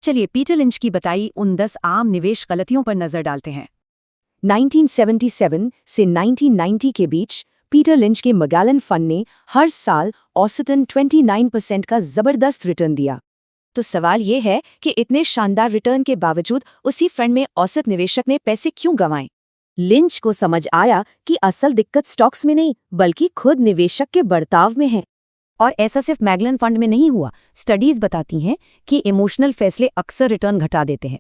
चलिए Peter lynch की बताई उन 10 आम निवेश गलतियों पर नजर डालते हैं। 1977 से 1990 के बीच पीटर लिंच के मैगेलन फंड ने हर साल औसतन 29% का जबरदस्त रिटर्न दिया। तो सवाल ये है कि इतने शानदार रिटर्न के बावजूद उसी फंड में औसत निवेशक ने पैसे क्यों गंवाए। लिंच को समझ आया कि असल दिक्कत स्टॉक्स में नहीं बल्कि खुद निवेशक के बर्ताव में है। और ऐसा सिर्फ मैगलन फंड में नहीं हुआ। स्टडीज बताती हैं कि इमोशनल फैसले अक्सर रिटर्न घटा देते हैं।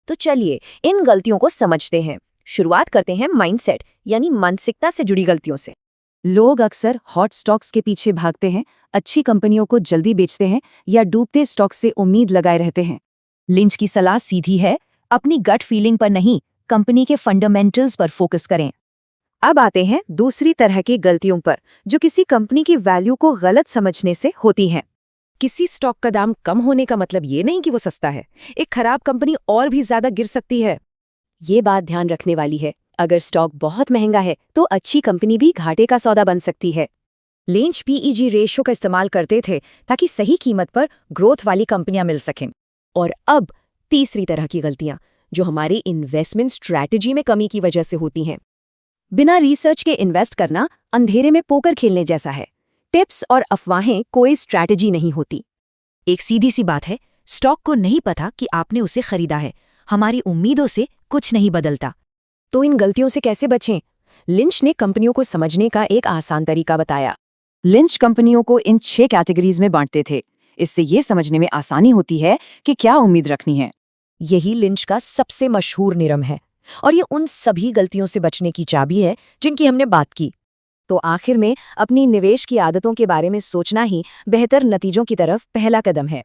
तो चलिए इन गलतियों को समझते हैं। शुरुआत करते हैं माइंडसेट यानी मानसिकता से जुड़ी गलतियों से। लोग अक्सर हॉट स्टॉक्स के पीछे भागते हैं, अच्छी कंपनियों को जल्दी बेचते हैं या डूबते स्टॉक्स से उम्मीद लगाए रहते हैं। लिंच की सलाह सीधी है, अपनी गट फीलिंग पर नहीं, कंपनी के फंडामेंटल्स पर फोकस करें। अब आते हैं दूसरी तरह की गलतियों पर जो किसी कंपनी की वैल्यू को गलत समझने से होती हैं। किसी स्टॉक का दाम कम होने का मतलब ये नहीं कि वो सस्ता है। एक खराब कंपनी और भी ज्यादा गिर सकती है। ये बात ध्यान रखने वाली है। अगर स्टॉक बहुत महंगा है तो अच्छी कंपनी भी घाटे का सौदा बन सकती है। लिंच पीईजी रेशियो का इस्तेमाल करते थे ताकि सही कीमत पर ग्रोथ वाली कंपनियां मिल सकें। और अब तीसरी तरह की गलतियां जो हमारी इन्वेस्टमेंट स्ट्रैटेजी में कमी की वजह से होती हैं। बिना रिसर्च के इन्वेस्ट करना अंधेरे में पोकर खेलने जैसा है। टिप्स और अफवाहें कोई स्ट्रैटेजी नहीं होती। एक सीधी सी बात है, स्टॉक को नहीं पता कि आपने उसे खरीदा है। हमारी उम्मीदों से कुछ नहीं बदलता। तो इन गलतियों से कैसे बचें? लिंच ने कंपनियों को समझने का एक आसान तरीका बताया। लिंच कंपनियों को इन 6 कैटेगरीज में बांटते थे। इससे ये समझने में आसानी होती है कि क्या उम्मीद रखनी है। यही लिंच का सबसे मशहूर नियम है और ये उन सभी गलतियों से बचने की चाबी है जिनकी हमने बात की। तो आखिर में अपनी निवेश की आदतों के बारे में सोचना ही बेहतर नतीजों की तरफ पहला कदम है।